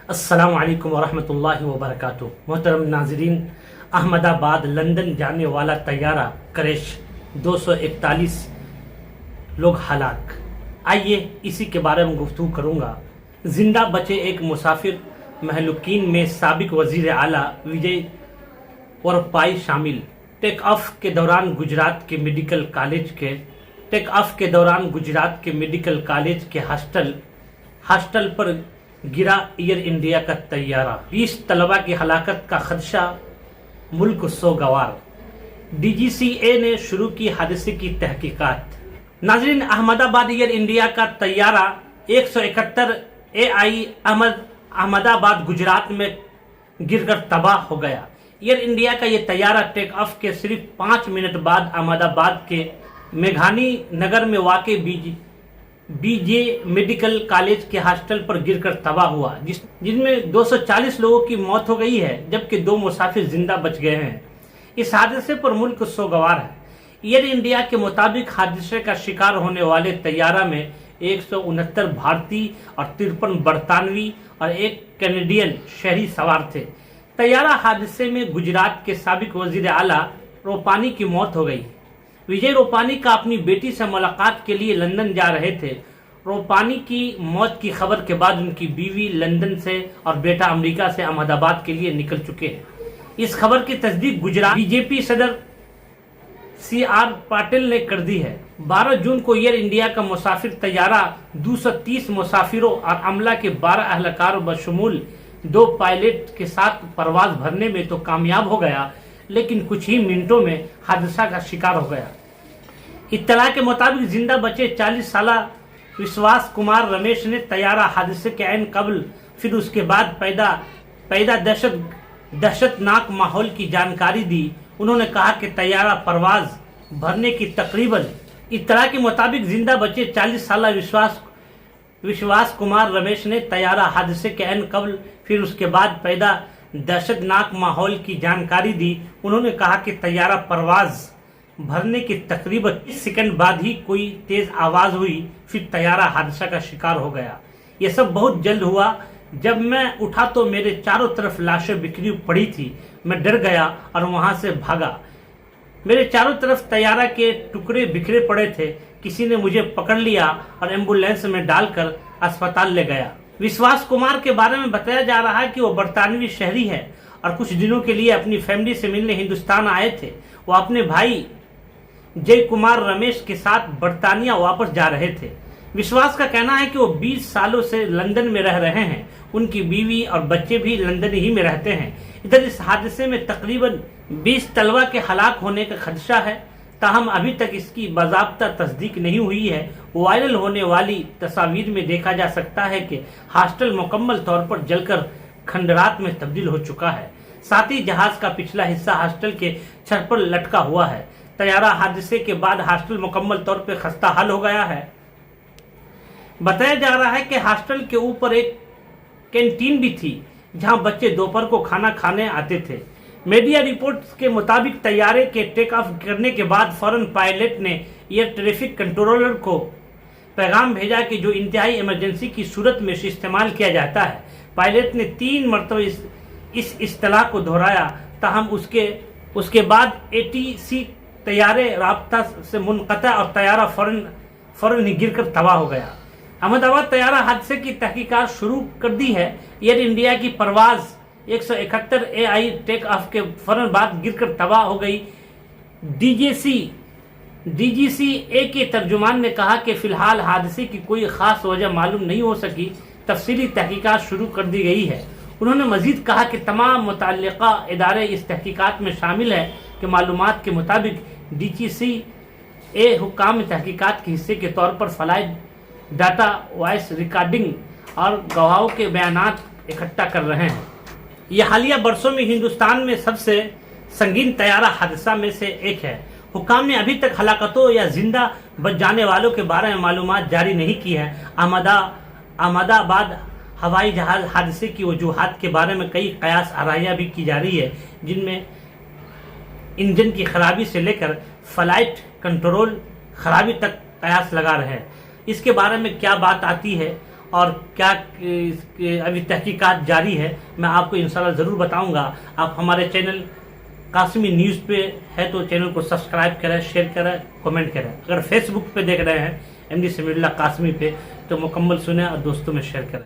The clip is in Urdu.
السلام علیکم ورحمۃ اللہ وبرکاتہ۔ محترم ناظرین، احمد آباد لندن جانے والا طیارہ کریش، 241 لوگ ہلاک۔ آئیے اسی کے بارے میں گفتگو کروں گا۔ زندہ بچے ایک مسافر، مہلوکین میں سابق وزیر اعلیٰ وجے وراپائی شامل۔ ٹیک آف کے دوران گجرات کے میڈیکل کالج کے ہاسٹل پر گرا ایئر انڈیا کا طیارہ، 20 طلباء کی ہلاکت کا خدشہ، ملک سوگوار۔ ڈی جی سی اے نے شروع کی حادثے کی تحقیقات۔ ناظرین، احمد آباد ایئر انڈیا کا طیارہ 171 AI احمد آباد گجرات میں گر کر تباہ ہو گیا۔ ایئر انڈیا کا یہ طیارہ ٹیک آف کے صرف 5 منٹ بعد احمد آباد کے میگھانی نگر میں واقع بی جے میڈیکل کالج کے ہاسٹل پر گر کر تباہ ہوا، جن میں 240 لوگوں کی موت ہو گئی ہے جبکہ 2 مسافر زندہ بچ گئے ہیں۔ اس حادثے پر ملک سوگوار ہے۔ ایئر انڈیا کے مطابق حادثے کا شکار ہونے والے طیارہ میں 169 بھارتی اور 53 برطانوی اور ایک کینیڈین شہری سوار تھے۔ طیارہ حادثے میں گجرات کے سابق وزیر اعلیٰ روپانی کی موت ہو گئی۔ وجے روپانی کا اپنی بیٹی سے ملاقات کے لیے لندن جا رہے تھے۔ روپانی کی موت کی خبر کے بعد ان کی بیوی لندن سے اور بیٹا امریکہ سے احمد آباد کے لیے نکل چکے ہیں۔ اس خبر کی تصدیق گجرات بی جے پی صدر CR پاٹل نے کر دی ہے۔ 12 جون کو ایئر انڈیا کا مسافر طیارہ 230 مسافروں اور عملہ کے 12 اہلکاروں بشمول 2 پائلٹ کے ساتھ پرواز بھرنے میں تو کامیاب ہو گیا، لیکن کچھ ہی منٹوں میں حادثہ کا شکار ہو گیا۔ اطلاع کے مطابق زندہ بچے 40 سالہ وشواس کمار رمیش نے طیارہ حادثے کے عین قبل پھر اس کے بعد پیدا دہشتناک ماحول کی جانکاری دی۔ انہوں نے کہا کہ طیارہ پرواز بھرنے کی اطلاع کے مطابق زندہ بچے 40 سالہ وشواس کمار رمیش نے طیارہ حادثے کے عین قبل پھر اس کے بعد پیدا دہشتناک ماحول کی جانکاری دی۔ انہوں نے کہا کہ طیارہ پرواز بھرنے کے تقریباً 30 سیکنڈ بعد ہی کوئی تیز آواز ہوئی، پھر طیارہ حادثہ کا شکار ہو گیا۔ یہ سب بہت جلد ہوا۔ جب میں اٹھا تو میرے چاروں طرف لاشیں بکھری پڑی تھی۔ میں ڈر گیا اور وہاں سے بھاگا۔ میرے چاروں طرف طیارہ کے ٹکڑے بکھرے پڑے تھے۔ کسی نے مجھے پکڑ لیا اور ایمبولینس میں ڈال کر اسپتال لے گیا۔ وشواس کمار کے بارے میں بتایا جا رہا ہے کہ وہ برطانوی شہری ہے اور کچھ دنوں کے لیے اپنی فیملی سے ملنے ہندوستان آئے تھے۔ وہ اپنے بھائی جے کمار رمیش کے ساتھ برطانیہ واپس جا رہے تھے۔ وشواس کا کہنا ہے کہ وہ 20 سالوں سے لندن میں رہ رہے ہیں۔ ان کی بیوی اور بچے بھی لندن ہی میں رہتے ہیں۔ ادھر اس حادثے میں تقریباً 20 طلباء کے ہلاک ہونے کا خدشہ ہے، تاہم ابھی تک اس کی باضابطہ تصدیق نہیں ہوئی ہے۔ وائرل ہونے والی تصاویر میں دیکھا جا سکتا ہے کہ ہاسٹل مکمل طور پر جل کر کھنڈرات میں تبدیل ہو چکا ہے۔ ساتھ ہی جہاز کا پچھلا حصہ ہاسٹل کے چھت پر لٹکا ہوا ہے۔ طیارہ حادثے کے بعد ہاسٹل مکمل طور پر خستہ حال ہو گیا ہے۔ بتایا جا رہا ہے کہ ہاسٹل کے اوپر ایک کینٹین بھی تھی جہاں بچے دوپہر کو کھانا کھانے آتے تھے۔ میڈیا رپورٹس کے مطابق طیارے کے ٹیک آف کرنے کے بعد فوراً پائلٹ نے ایئر ٹریفک کنٹرولر کو پیغام بھیجا کہ جو انتہائی ایمرجنسی کی صورت میں استعمال کیا جاتا ہے۔ پائلٹ نے 3 مرتبہ اس اصطلاح کو دہرایا، تاہم اس کے بعد ATC طیارے رابطہ سے منقطع اور طیارہ فوراً ہی گر کر تباہ ہو گیا۔ احمد آباد طیارہ حادثے کی تحقیقات شروع کر دی ہے۔ ایئر انڈیا کی پرواز 171 AI ٹیک آف کے فوراً بعد گر کر تباہ ہو گئی۔ ڈی جی سی اے کے ترجمان نے کہا کہ فی الحال حادثے کی کوئی خاص وجہ معلوم نہیں ہو سکی، تفصیلی تحقیقات شروع کر دی گئی ہے۔ انہوں نے مزید کہا کہ تمام متعلقہ ادارے اس تحقیقات میں شامل ہیں کہ معلومات کے مطابق ڈی جی سی اے حکام تحقیقات کے حصے کے طور پر فلائٹ ڈاٹا، وائس ریکارڈنگ اور گواہوں کے بیانات اکٹھا کر رہے ہیں۔ یہ حالیہ برسوں میں ہندوستان میں سب سے سنگین طیارہ حادثہ میں سے ایک ہے۔ حکام نے ابھی تک ہلاکتوں یا زندہ بچ جانے والوں کے بارے میں معلومات جاری نہیں کی ہے۔ احمد آباد ہوائی جہاز حادثے کی وجوہات کے بارے میں کئی قیاس آرائیاں بھی کی جا رہی ہے، جن میں انجن کی خرابی سے لے کر فلائٹ کنٹرول خرابی تک قیاس لگا رہے ہیں۔ اس کے بارے میں کیا بات آتی ہے اور کیا ابھی تحقیقات جاری ہے میں آپ کو انشاءاللہ ضرور بتاؤں گا. آپ ہمارے چینل قاسمی نیوز پہ ہے تو چینل کو سبسکرائب کریں, شیئر کریں, کمنٹ کریں. اگر فیس بک پہ دیکھ رہے ہیں ایم ڈی سمیع اللہ قاسمی پہ تو مکمل سنیں اور دوستوں میں شیئر کریں.